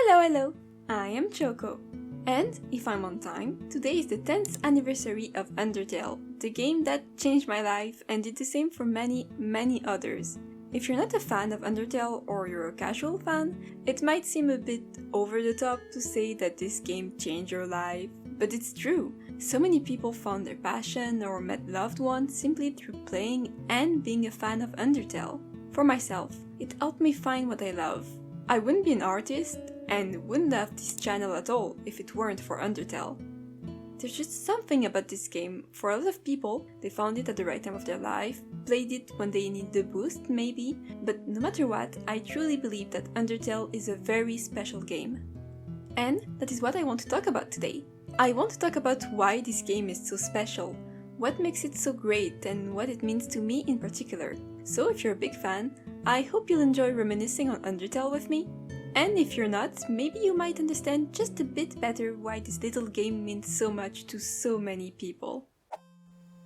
Hello, I am Choco. And if I'm on time, today is the 10th anniversary of Undertale, the game that changed my life and did the same for many others. If you're not a fan of Undertale or you're a casual fan, it might seem a bit over the top to say that this game changed your life, but it's true. So many people found their passion or met loved ones simply through playing and being a fan of Undertale. For myself, it helped me find what I love. I wouldn't be an artist and wouldn't have this channel at all if it weren't for Undertale. There's just something about this game. For a lot of people, they found it at the right time of their life, played it when they needed a boost maybe, but no matter what, I truly believe that Undertale is a very special game. And that is what I want to talk about today. I want to talk about why this game is so special, what makes it so great and what it means to me in particular. So if you're a big fan, I hope you'll enjoy reminiscing on Undertale with me. And if you're not, maybe you might understand just a bit better why this little game means so much to so many people.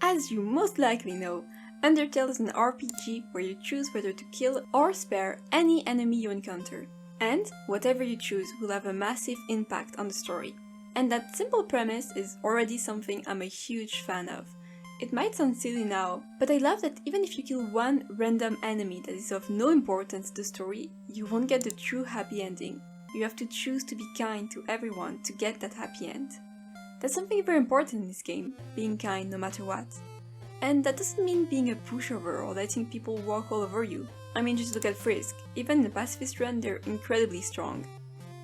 As you most likely know, Undertale is an RPG where you choose whether to kill or spare any enemy you encounter. And whatever you choose will have a massive impact on the story. And that simple premise is already something I'm a huge fan of. It might sound silly now, but I love that even if you kill one random enemy that is of no importance to the story, you won't get the true happy ending. You have to choose to be kind to everyone to get that happy end. That's something very important in this game, being kind no matter what. And that doesn't mean being a pushover or letting people walk all over you. I mean, just look at Frisk. Even in the pacifist run, they're incredibly strong.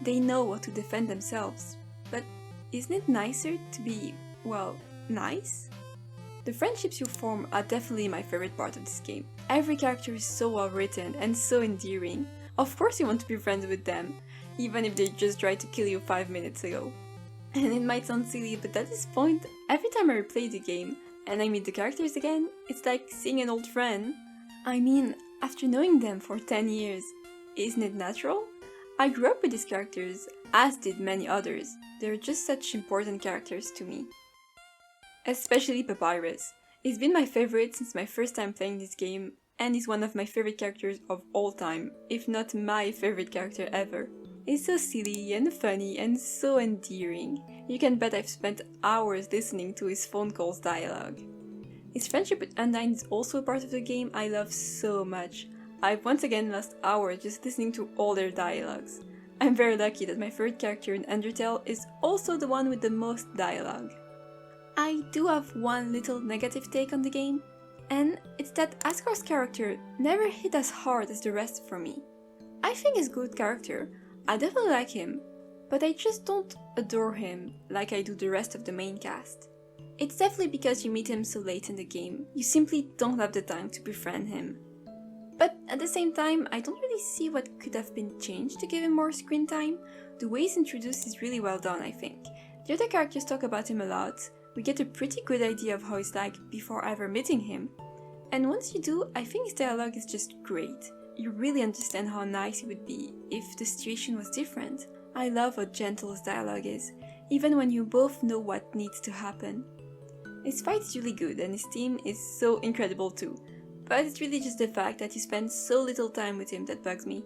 They know how to defend themselves. But isn't it nicer to be, well, nice? The friendships you form are definitely my favorite part of this game. Every character is so well written and so endearing. Of course you want to be friends with them, even if they just tried to kill you 5 minutes ago. And it might sound silly, but at this point, every time I replay the game and I meet the characters again, it's like seeing an old friend. I mean, after knowing them for 10 years, isn't it natural? I grew up with these characters, as did many others. They're just such important characters to me. Especially Papyrus. He's been my favorite since my first time playing this game, and he's one of my favorite characters of all time, if not my favorite character ever. He's so silly and funny and so endearing. You can bet I've spent hours listening to his phone calls dialogue. His friendship with Undyne is also a part of the game I love so much. I've once again lost hours just listening to all their dialogues. I'm very lucky that my favorite character in Undertale is also the one with the most dialogue. I do have one little negative take on the game, and it's that Asgard's character never hit as hard as the rest for me. I think he's a good character, I definitely like him, but I just don't adore him like I do the rest of the main cast. It's definitely because you meet him so late in the game, you simply don't have the time to befriend him. But at the same time, I don't really see what could have been changed to give him more screen time. The way he's introduced is really well done, I think. The other characters talk about him a lot. We get a pretty good idea of how he's like before ever meeting him. And once you do, I think his dialogue is just great. You really understand how nice he would be if the situation was different. I love how gentle his dialogue is, even when you both know what needs to happen. His fight is really good and his team is so incredible too, but it's really just the fact that you spend so little time with him that bugs me.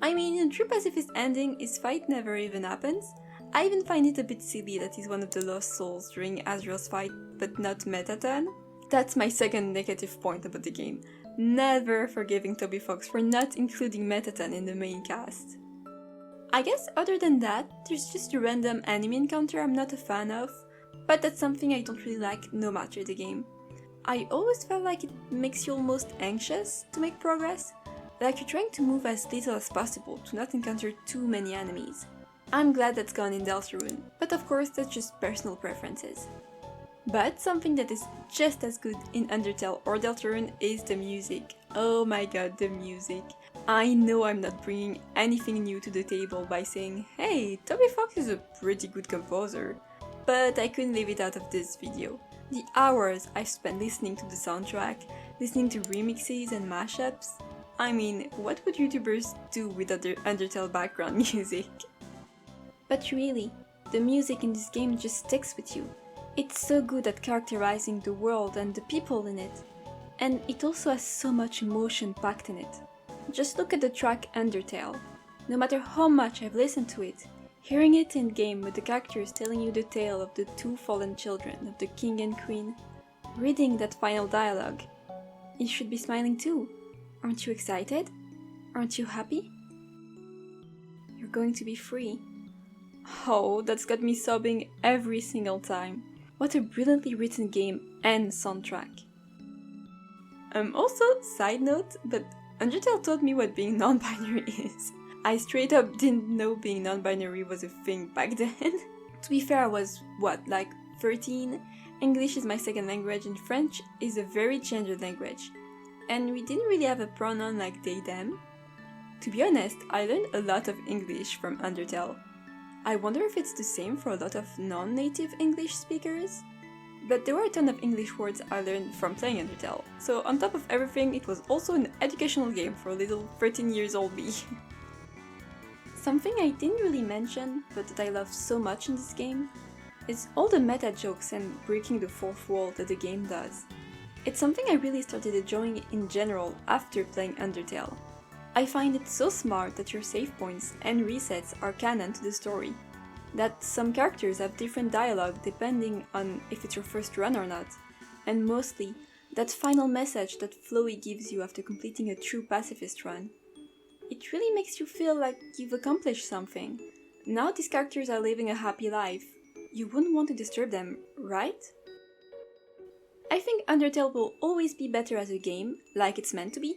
I mean, in a true pacifist ending, his fight never even happens. I even find it a bit silly that he's one of the lost souls during Azrael's fight, but not Mettaton. That's my second negative point about the game. Never forgiving Toby Fox for not including Mettaton in the main cast. I guess other than that, there's just a random enemy encounter I'm not a fan of, but that's something I don't really like no matter the game. I always felt like it makes you almost anxious to make progress, like you're trying to move as little as possible to not encounter too many enemies. I'm glad that's gone in Deltarune, but of course that's just personal preferences. But something that is just as good in Undertale or Deltarune is the music. Oh my god, the music. I know I'm not bringing anything new to the table by saying, hey, Toby Fox is a pretty good composer, but I couldn't leave it out of this video. The hours I've spent listening to the soundtrack, listening to remixes and mashups. I mean, what would YouTubers do without their Undertale background music? But really, the music in this game just sticks with you. It's so good at characterizing the world and the people in it. And it also has so much emotion packed in it. Just look at the track Undertale. No matter how much I've listened to it, hearing it in game with the characters telling you the tale of the two fallen children of the king and queen, reading that final dialogue, you should be smiling too. Aren't you excited? Aren't you happy? You're going to be free. Oh, that's got me sobbing every single time. What a brilliantly written game and soundtrack. Also, side note, but Undertale taught me what being non-binary is. I straight up didn't know being non-binary was a thing back then. To be fair, I was, like 13? English is my second language and French is a very gendered language. And we didn't really have a pronoun like they, them. To be honest, I learned a lot of English from Undertale. I wonder if it's the same for a lot of non-native English speakers? But there were a ton of English words I learned from playing Undertale, so on top of everything, it was also an educational game for little 13 years old me. Something I didn't really mention, but that I love so much in this game, is all the meta jokes and breaking the fourth wall that the game does. It's something I really started enjoying in general after playing Undertale. I find it so smart that your save points and resets are canon to the story, that some characters have different dialogue depending on if it's your first run or not, and mostly, that final message that Flowey gives you after completing a true pacifist run. It really makes you feel like you've accomplished something. Now these characters are living a happy life. You wouldn't want to disturb them, right? I think Undertale will always be better as a game, like it's meant to be,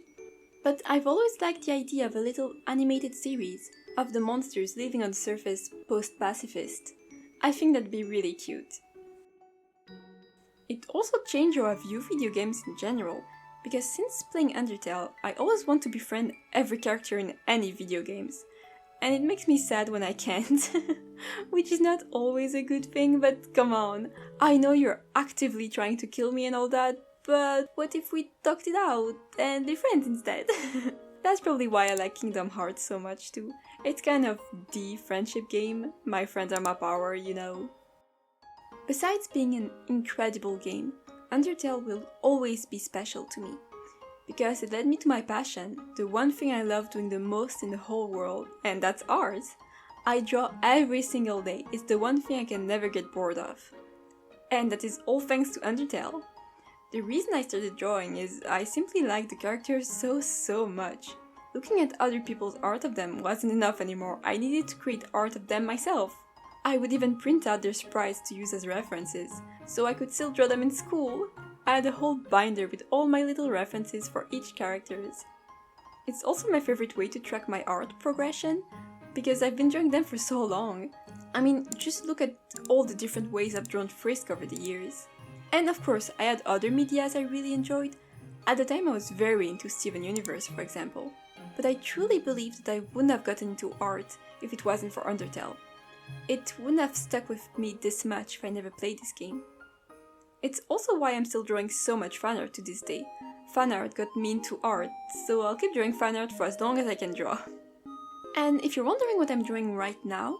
but I've always liked the idea of a little animated series of the monsters living on the surface post-pacifist. I think that'd be really cute. It also changed how I view video games in general, because since playing Undertale, I always want to befriend every character in any video games. And it makes me sad when I can't, which is not always a good thing, but come on, I know you're actively trying to kill me and all that, but what if we talked it out and be friends instead? That's probably why I like Kingdom Hearts so much too. It's kind of the friendship game, my friends are my power, you know. Besides being an incredible game, Undertale will always be special to me. Because it led me to my passion, the one thing I love doing the most in the whole world, and that's art. I draw every single day, it's the one thing I can never get bored of. And that is all thanks to Undertale. The reason I started drawing is I simply like the characters so much. Looking at other people's art of them wasn't enough anymore, I needed to create art of them myself. I would even print out their sprites to use as references, so I could still draw them in school. I had a whole binder with all my little references for each characters. It's also my favorite way to track my art progression, because I've been drawing them for so long. I mean, just look at all the different ways I've drawn Frisk over the years. And of course, I had other medias I really enjoyed. At the time I was very into Steven Universe, for example. But I truly believe that I wouldn't have gotten into art if it wasn't for Undertale. It wouldn't have stuck with me this much if I never played this game. It's also why I'm still drawing so much fanart to this day. Fanart got me into art, so I'll keep drawing fanart for as long as I can draw. And if you're wondering what I'm drawing right now,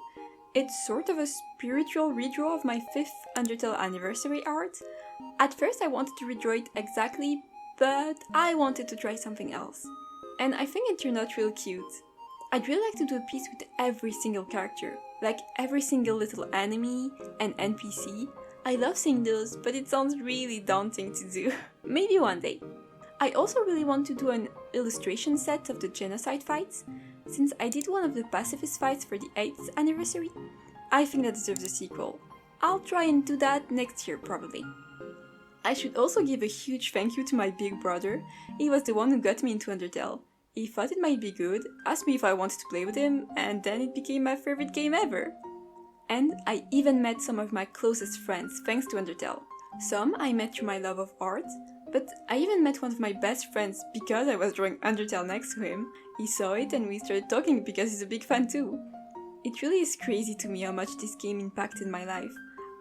it's sort of a spiritual redraw of my 5th Undertale anniversary art. At first I wanted to redraw it exactly, but I wanted to try something else. And I think it turned out real cute. I'd really like to do a piece with every single character, like every single little enemy and NPC. I love seeing those, but it sounds really daunting to do. Maybe one day. I also really want to do an illustration set of the genocide fights. Since I did one of the pacifist fights for the 8th anniversary, I think that deserves a sequel. I'll try and do that next year probably. I should also give a huge thank you to my big brother. He was the one who got me into Undertale. He thought it might be good, asked me if I wanted to play with him, and then it became my favorite game ever. And I even met some of my closest friends thanks to Undertale. Some I met through my love of art, but I even met one of my best friends because I was drawing Undertale next to him. He saw it and we started talking because he's a big fan too. It really is crazy to me how much this game impacted my life.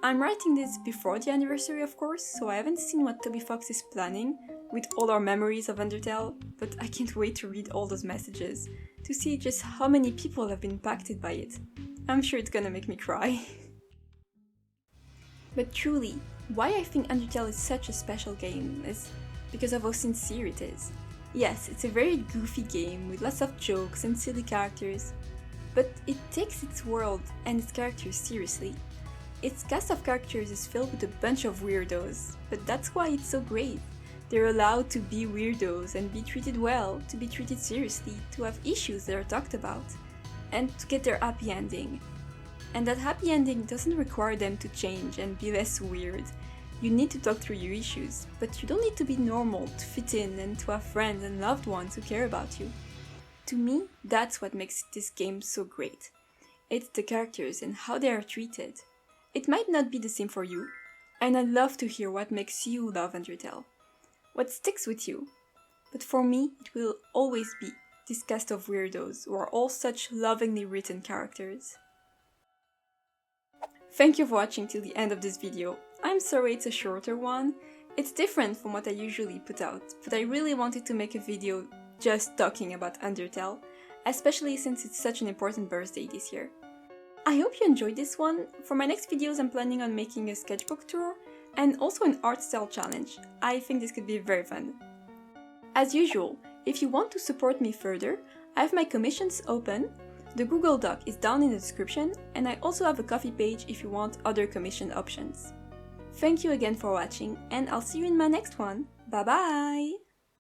I'm writing this before the anniversary of course, so I haven't seen what Toby Fox is planning with all our memories of Undertale, but I can't wait to read all those messages, to see just how many people have been impacted by it. I'm sure it's gonna make me cry. But truly, why I think Undertale is such a special game is because of how sincere it is. Yes, it's a very goofy game with lots of jokes and silly characters, but it takes its world and its characters seriously. Its cast of characters is filled with a bunch of weirdos, but that's why it's so great. They're allowed to be weirdos and be treated well, to be treated seriously, to have issues that are talked about, and to get their happy ending. And that happy ending doesn't require them to change and be less weird. You need to talk through your issues, but you don't need to be normal to fit in and to have friends and loved ones who care about you. To me, that's what makes this game so great. It's the characters and how they are treated. It might not be the same for you, and I'd love to hear what makes you love Undertale. What sticks with you? But for me, it will always be this cast of weirdos who are all such lovingly written characters. Thank you for watching till the end of this video. I'm sorry it's a shorter one. It's different from what I usually put out, but I really wanted to make a video just talking about Undertale, especially since it's such an important birthday this year. I hope you enjoyed this one. For my next videos I'm planning on making a sketchbook tour and also an art style challenge. I think this could be very fun. As usual, if you want to support me further, I have my commissions open. The Google Doc is down in the description, and I also have a Ko-fi page if you want other commission options. Thank you again for watching, and I'll see you in my next one. Bye bye!